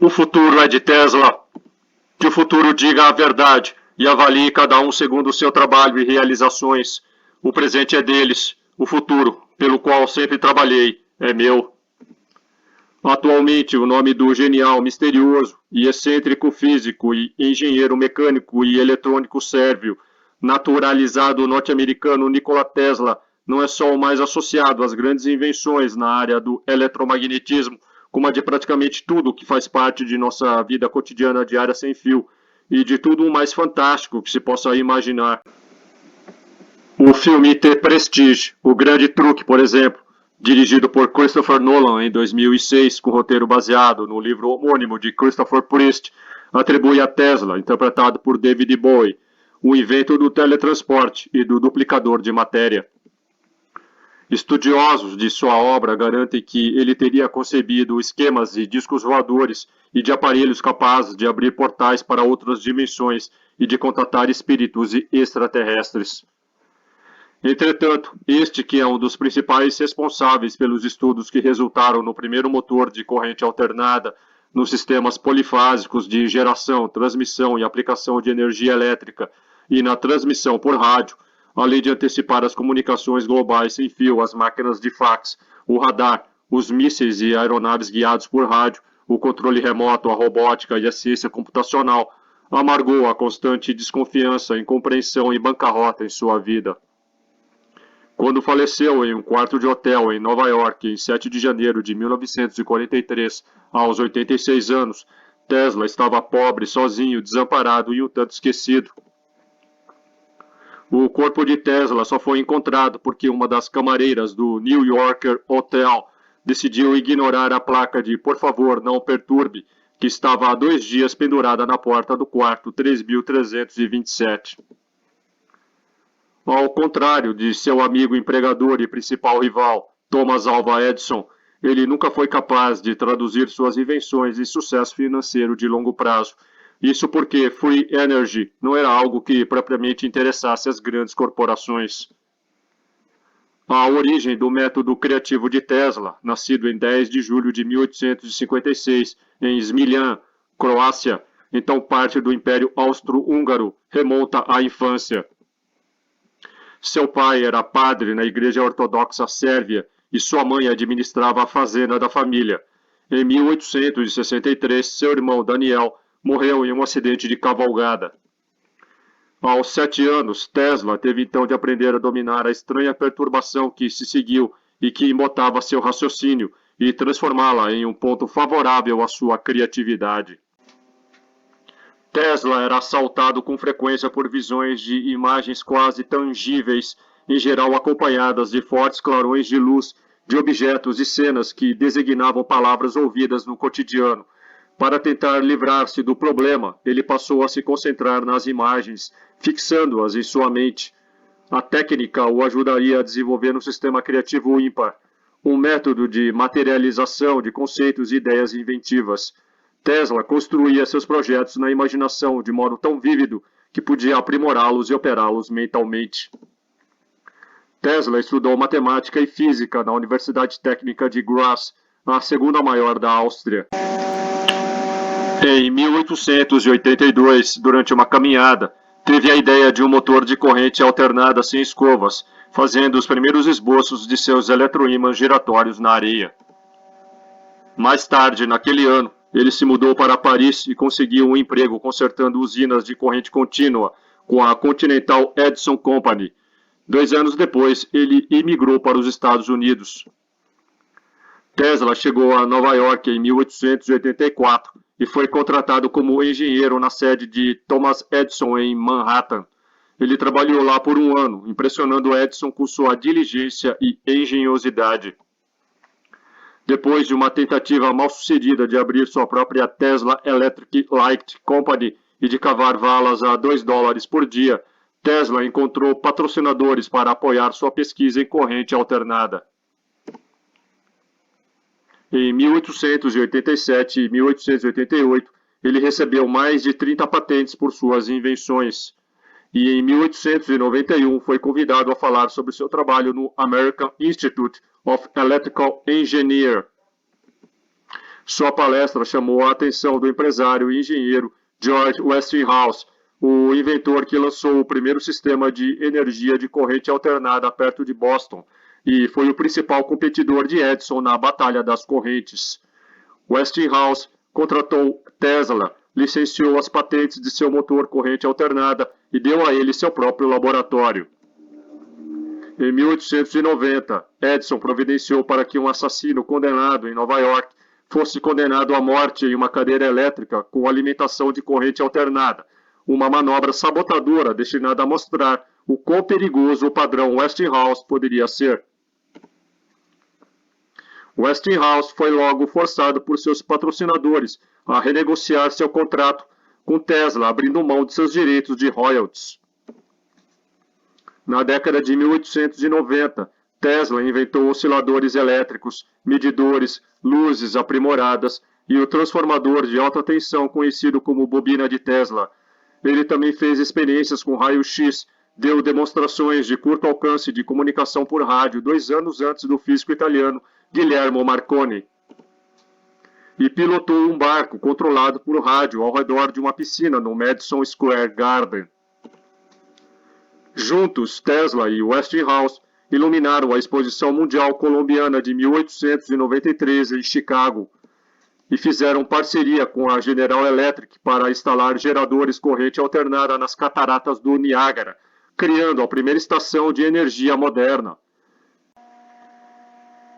O futuro é de Tesla. Que o futuro diga a verdade e avalie cada um segundo o seu trabalho e realizações. O presente é deles. O futuro, pelo qual sempre trabalhei, é meu. Atualmente, o nome do genial, misterioso e excêntrico físico e engenheiro mecânico e eletrônico sérvio, naturalizado norte-americano Nikola Tesla, não é só o mais associado às grandes invenções na área do eletromagnetismo, como a de praticamente tudo que faz parte de nossa vida cotidiana diária sem fio, e de tudo o mais fantástico que se possa imaginar. O filme The Prestige, O Grande Truque, por exemplo, dirigido por Christopher Nolan em 2006, com roteiro baseado no livro homônimo de Christopher Priest, atribui a Tesla, interpretado por David Bowie, o invento do teletransporte e do duplicador de matéria. Estudiosos de sua obra garantem que ele teria concebido esquemas de discos voadores e de aparelhos capazes de abrir portais para outras dimensões e de contatar espíritos extraterrestres. Entretanto, este que é um dos principais responsáveis pelos estudos que resultaram no primeiro motor de corrente alternada nos sistemas polifásicos de geração, transmissão e aplicação de energia elétrica e na transmissão por rádio, além de antecipar as comunicações globais sem fio, as máquinas de fax, o radar, os mísseis e aeronaves guiados por rádio, o controle remoto, a robótica e a ciência computacional, amargou a constante desconfiança, incompreensão e bancarrota em sua vida. Quando faleceu em um quarto de hotel em Nova York em 7 de janeiro de 1943, aos 86 anos, Tesla estava pobre, sozinho, desamparado e um tanto esquecido. O corpo de Tesla só foi encontrado porque uma das camareiras do New Yorker Hotel decidiu ignorar a placa de "Por favor, não perturbe", que estava há 2 dias pendurada na porta do quarto 3327. Ao contrário de seu amigo empregador e principal rival, Thomas Alva Edison, ele nunca foi capaz de traduzir suas invenções em sucesso financeiro de longo prazo. Isso porque Free Energy não era algo que propriamente interessasse as grandes corporações. A origem do método criativo de Tesla, nascido em 10 de julho de 1856 em Smiljan, Croácia, então parte do Império Austro-Húngaro, remonta à infância. Seu pai era padre na Igreja Ortodoxa Sérvia e sua mãe administrava a fazenda da família. Em 1863, seu irmão Daniel morreu em um acidente de cavalgada. Aos 7 anos, Tesla teve então de aprender a dominar a estranha perturbação que se seguiu e que embotava seu raciocínio e transformá-la em um ponto favorável à sua criatividade. Tesla era assaltado com frequência por visões de imagens quase tangíveis, em geral acompanhadas de fortes clarões de luz, de objetos e cenas que designavam palavras ouvidas no cotidiano. Para tentar livrar-se do problema, ele passou a se concentrar nas imagens, fixando-as em sua mente. A técnica o ajudaria a desenvolver um sistema criativo ímpar, um método de materialização de conceitos e ideias inventivas. Tesla construía seus projetos na imaginação de modo tão vívido que podia aprimorá-los e operá-los mentalmente. Tesla estudou matemática e física na Universidade Técnica de Graz, a segunda maior da Áustria. Em 1882, durante uma caminhada, teve a ideia de um motor de corrente alternada sem escovas, fazendo os primeiros esboços de seus eletroímãs giratórios na areia. Mais tarde, naquele ano, ele se mudou para Paris e conseguiu um emprego consertando usinas de corrente contínua com a Continental Edison Company. 2 anos depois, ele imigrou para os Estados Unidos. Tesla chegou a Nova York em 1884 e foi contratado como engenheiro na sede de Thomas Edison em Manhattan. Ele trabalhou lá por 1 ano, impressionando Edison com sua diligência e engenhosidade. Depois de uma tentativa mal-sucedida de abrir sua própria Tesla Electric Light Company e de cavar valas a $2 por dia, Tesla encontrou patrocinadores para apoiar sua pesquisa em corrente alternada. Em 1887 e 1888, ele recebeu mais de 30 patentes por suas invenções. E em 1891 foi convidado a falar sobre seu trabalho no American Institute of Electrical Engineers. Sua palestra chamou a atenção do empresário e engenheiro George Westinghouse, o inventor que lançou o primeiro sistema de energia de corrente alternada perto de Boston e foi o principal competidor de Edison na Batalha das Correntes. Westinghouse contratou Tesla, licenciou as patentes de seu motor corrente alternada e deu a ele seu próprio laboratório. Em 1890, Edison providenciou para que um assassino condenado em Nova York fosse condenado à morte em uma cadeira elétrica com alimentação de corrente alternada, uma manobra sabotadora destinada a mostrar o quão perigoso o padrão Westinghouse poderia ser. Westinghouse foi logo forçado por seus patrocinadores a renegociar seu contrato com Tesla, abrindo mão de seus direitos de royalties. Na década de 1890, Tesla inventou osciladores elétricos, medidores, luzes aprimoradas e o transformador de alta tensão conhecido como bobina de Tesla. Ele também fez experiências com raio-x, deu demonstrações de curto alcance de comunicação por rádio 2 anos antes do físico italiano Guillermo Marconi. E pilotou um barco controlado por rádio ao redor de uma piscina no Madison Square Garden. Juntos, Tesla e Westinghouse iluminaram a Exposição Mundial Colombiana de 1893 em Chicago e fizeram parceria com a General Electric para instalar geradores corrente alternada nas cataratas do Niágara, criando a primeira estação de energia moderna.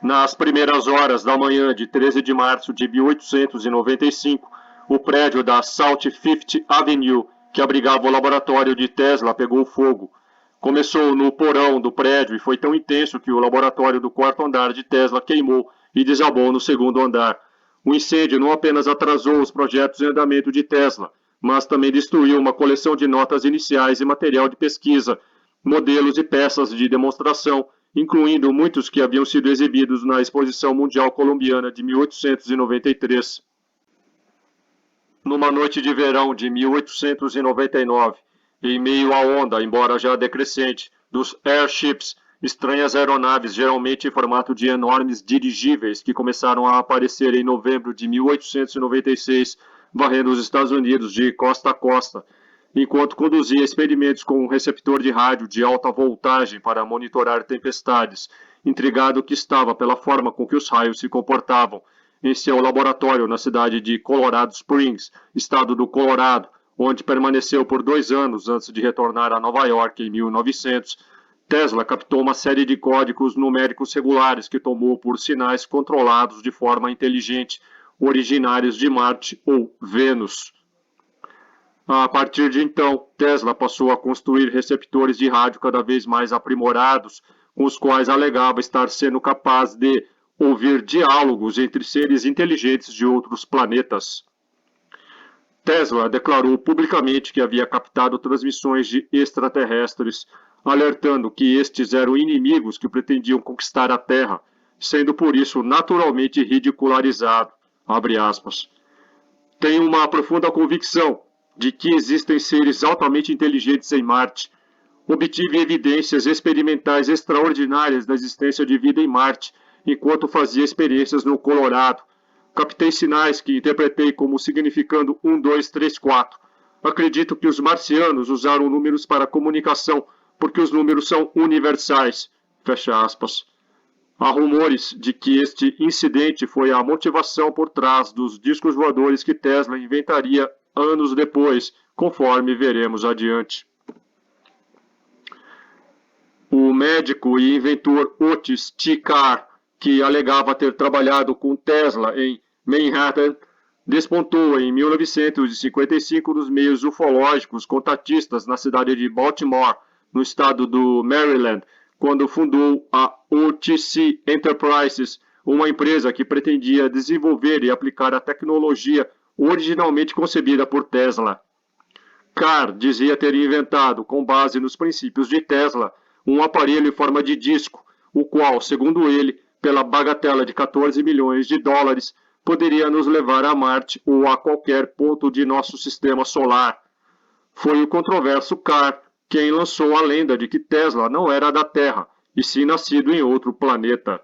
Nas primeiras horas da manhã de 13 de março de 1895, o prédio da South Fifth Avenue, que abrigava o laboratório de Tesla, pegou fogo. Começou no porão do prédio e foi tão intenso que o laboratório do 4º andar de Tesla queimou e desabou no 2º andar. O incêndio não apenas atrasou os projetos em andamento de Tesla, mas também destruiu uma coleção de notas iniciais e material de pesquisa, modelos e peças de demonstração, incluindo muitos que haviam sido exibidos na Exposição Mundial Colombiana de 1893. Numa noite de verão de 1899, em meio à onda, embora já decrescente, dos airships, estranhas aeronaves, geralmente em formato de enormes dirigíveis, que começaram a aparecer em novembro de 1896, varrendo os Estados Unidos de costa a costa, enquanto conduzia experimentos com um receptor de rádio de alta voltagem para monitorar tempestades, intrigado que estava pela forma com que os raios se comportavam, em seu laboratório na cidade de Colorado Springs, estado do Colorado, onde permaneceu por 2 anos antes de retornar a Nova York em 1900, Tesla captou uma série de códigos numéricos regulares que tomou por sinais controlados de forma inteligente, originários de Marte ou Vênus. A partir de então, Tesla passou a construir receptores de rádio cada vez mais aprimorados, com os quais alegava estar sendo capaz de ouvir diálogos entre seres inteligentes de outros planetas. Tesla declarou publicamente que havia captado transmissões de extraterrestres, alertando que estes eram inimigos que pretendiam conquistar a Terra, sendo por isso naturalmente ridicularizado. Abre aspas. Tenho uma profunda convicção de que existem seres altamente inteligentes em Marte. Obtive evidências experimentais extraordinárias da existência de vida em Marte, enquanto fazia experiências no Colorado. Captei sinais que interpretei como significando 1, 2, 3, 4. Acredito que os marcianos usaram números para comunicação, porque os números são universais. Fecha aspas. Há rumores de que este incidente foi a motivação por trás dos discos voadores que Tesla inventaria anos depois, conforme veremos adiante. O médico e inventor Otis T. Carr, que alegava ter trabalhado com Tesla em Manhattan, despontou em 1955 nos meios ufológicos contatistas na cidade de Baltimore, no estado do Maryland, quando fundou a OTC Enterprises, uma empresa que pretendia desenvolver e aplicar a tecnologia originalmente concebida por Tesla. Carr dizia ter inventado, com base nos princípios de Tesla, um aparelho em forma de disco, o qual, segundo ele, pela bagatela de 14 milhões de dólares, poderia nos levar a Marte ou a qualquer ponto de nosso sistema solar. Foi o controverso Carr quem lançou a lenda de que Tesla não era da Terra, e sim nascido em outro planeta.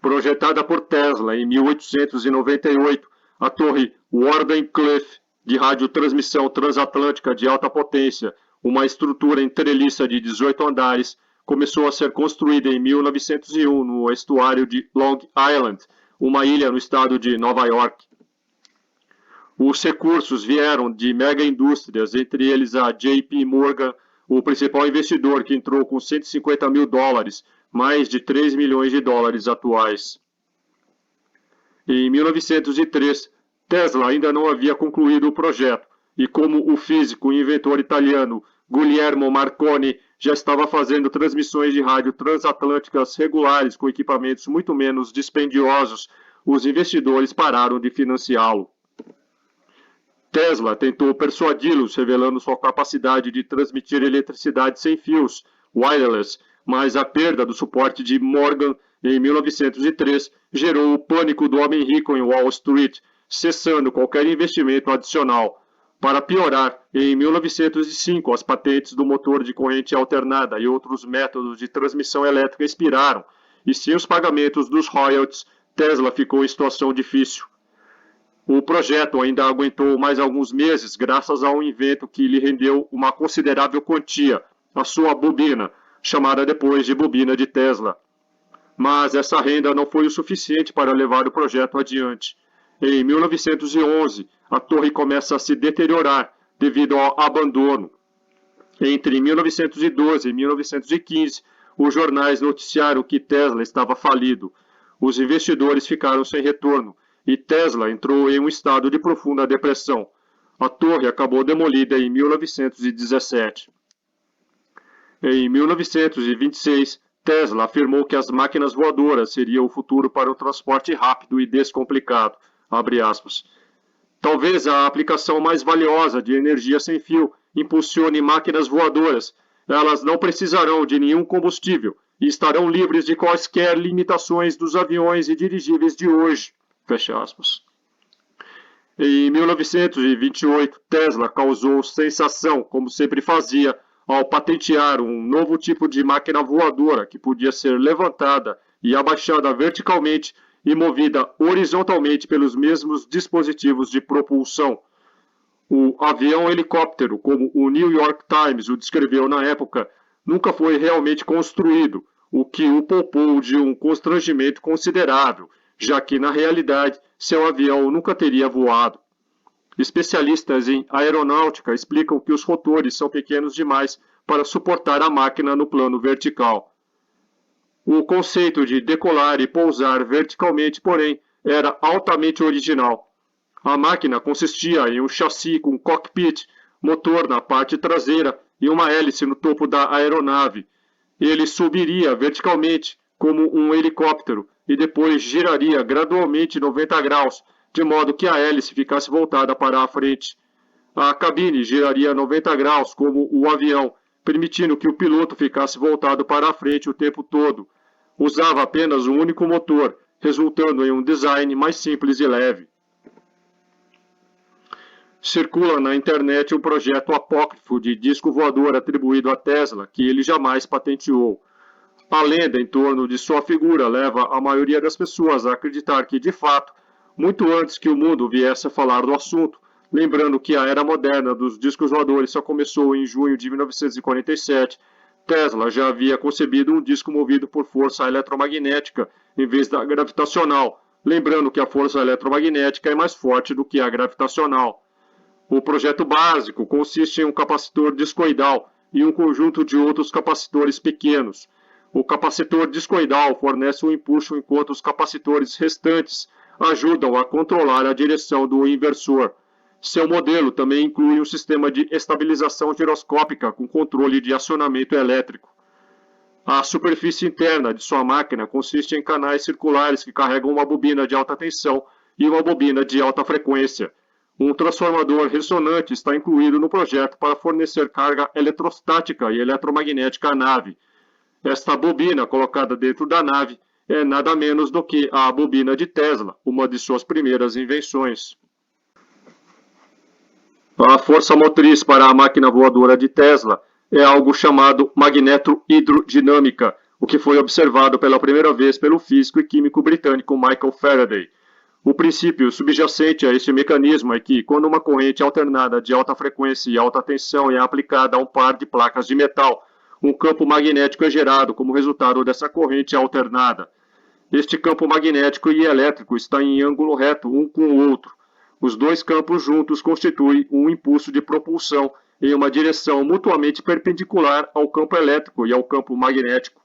Projetada por Tesla em 1898, a torre Wardenclyffe, de radiotransmissão transatlântica de alta potência, uma estrutura entreliça de 18 andares, começou a ser construída em 1901 no estuário de Long Island, uma ilha no estado de Nova York. Os recursos vieram de mega-indústrias, entre eles a JP Morgan, o principal investidor, que entrou com $150 mil, mais de 3 milhões de dólares atuais. Em 1903, Tesla ainda não havia concluído o projeto, e como o físico e inventor italiano Guglielmo Marconi já estava fazendo transmissões de rádio transatlânticas regulares com equipamentos muito menos dispendiosos, os investidores pararam de financiá-lo. Tesla tentou persuadi-los, revelando sua capacidade de transmitir eletricidade sem fios, wireless, mas a perda do suporte de Morgan em 1903 gerou o pânico do homem rico em Wall Street, cessando qualquer investimento adicional. Para piorar, em 1905 as patentes do motor de corrente alternada e outros métodos de transmissão elétrica expiraram, e sem os pagamentos dos royalties, Tesla ficou em situação difícil. O projeto ainda aguentou mais alguns meses graças a um invento que lhe rendeu uma considerável quantia, a sua bobina, chamada depois de bobina de Tesla. Mas essa renda não foi o suficiente para levar o projeto adiante. Em 1911, a torre começa a se deteriorar devido ao abandono. Entre 1912 e 1915, os jornais noticiaram que Tesla estava falido. Os investidores ficaram sem retorno e Tesla entrou em um estado de profunda depressão. A torre acabou demolida em 1917. Em 1926, Tesla afirmou que as máquinas voadoras seriam o futuro para o transporte rápido e descomplicado. Abre aspas. Talvez a aplicação mais valiosa de energia sem fio impulsione máquinas voadoras. Elas não precisarão de nenhum combustível e estarão livres de quaisquer limitações dos aviões e dirigíveis de hoje. Fecha aspas. Em 1928, Tesla causou sensação, como sempre fazia, ao patentear um novo tipo de máquina voadora que podia ser levantada e abaixada verticalmente e movida horizontalmente pelos mesmos dispositivos de propulsão. O avião-helicóptero, como o New York Times o descreveu na época, nunca foi realmente construído, o que o poupou de um constrangimento considerável, já que, na realidade, seu avião nunca teria voado. Especialistas em aeronáutica explicam que os rotores são pequenos demais para suportar a máquina no plano vertical. O conceito de decolar e pousar verticalmente, porém, era altamente original. A máquina consistia em um chassi com cockpit, motor na parte traseira e uma hélice no topo da aeronave. Ele subiria verticalmente como um helicóptero e depois giraria gradualmente 90 graus, de modo que a hélice ficasse voltada para a frente. A cabine giraria 90 graus como o avião, permitindo que o piloto ficasse voltado para a frente o tempo todo. Usava apenas um único motor, resultando em um design mais simples e leve. Circula na internet um projeto apócrifo de disco voador atribuído a Tesla, que ele jamais patenteou. A lenda em torno de sua figura leva a maioria das pessoas a acreditar que, de fato, muito antes que o mundo viesse a falar do assunto, lembrando que a era moderna dos discos voadores só começou em junho de 1947, Tesla já havia concebido um disco movido por força eletromagnética em vez da gravitacional, lembrando que a força eletromagnética é mais forte do que a gravitacional. O projeto básico consiste em um capacitor discoidal e um conjunto de outros capacitores pequenos. O capacitor discoidal fornece um impulso enquanto os capacitores restantes ajudam a controlar a direção do inversor. Seu modelo também inclui um sistema de estabilização giroscópica com controle de acionamento elétrico. A superfície interna de sua máquina consiste em canais circulares que carregam uma bobina de alta tensão e uma bobina de alta frequência. Um transformador ressonante está incluído no projeto para fornecer carga eletrostática e eletromagnética à nave. Esta bobina colocada dentro da nave é nada menos do que a bobina de Tesla, uma de suas primeiras invenções. A força motriz para a máquina voadora de Tesla é algo chamado magneto-hidrodinâmica, o que foi observado pela primeira vez pelo físico e químico britânico Michael Faraday. O princípio subjacente a este mecanismo é que, quando uma corrente alternada de alta frequência e alta tensão é aplicada a um par de placas de metal, um campo magnético é gerado como resultado dessa corrente alternada. Este campo magnético e elétrico está em ângulo reto um com o outro. Os dois campos juntos constituem um impulso de propulsão em uma direção mutuamente perpendicular ao campo elétrico e ao campo magnético.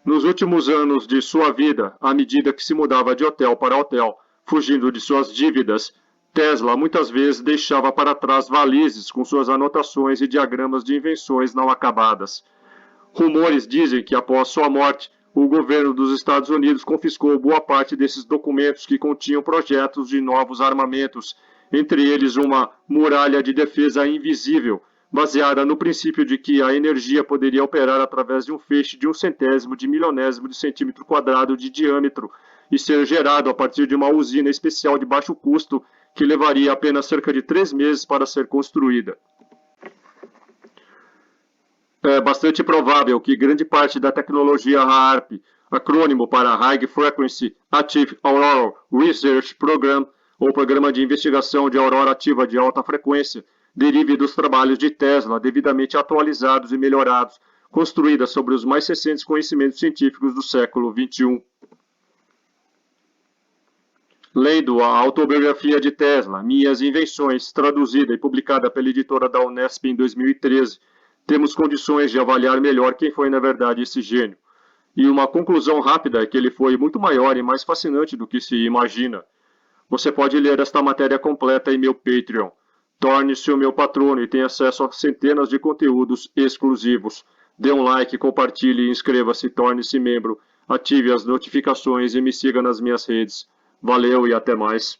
Nos últimos anos de sua vida, à medida que se mudava de hotel para hotel, fugindo de suas dívidas, Tesla muitas vezes deixava para trás valizes com suas anotações e diagramas de invenções não acabadas. Rumores dizem que, após sua morte, o governo dos Estados Unidos confiscou boa parte desses documentos que continham projetos de novos armamentos, entre eles uma muralha de defesa invisível, baseada no princípio de que a energia poderia operar através de um feixe de 1/100º de milionésimo de centímetro quadrado de diâmetro e ser gerado a partir de uma usina especial de baixo custo que levaria apenas cerca de 3 meses para ser construída. É bastante provável que grande parte da tecnologia HAARP, acrônimo para High Frequency Active Auroral Research Program, ou Programa de Investigação de Aurora Ativa de Alta Frequência, derive dos trabalhos de Tesla devidamente atualizados e melhorados, construídas sobre os mais recentes conhecimentos científicos do século XXI. Lendo a autobiografia de Tesla, Minhas Invenções, traduzida e publicada pela editora da Unesp em 2013, temos condições de avaliar melhor quem foi na verdade esse gênio. E uma conclusão rápida é que ele foi muito maior e mais fascinante do que se imagina. Você pode ler esta matéria completa em meu Patreon. Torne-se o meu patrono e tenha acesso a centenas de conteúdos exclusivos. Dê um like, compartilhe, inscreva-se, torne-se membro, ative as notificações e me siga nas minhas redes. Valeu e até mais.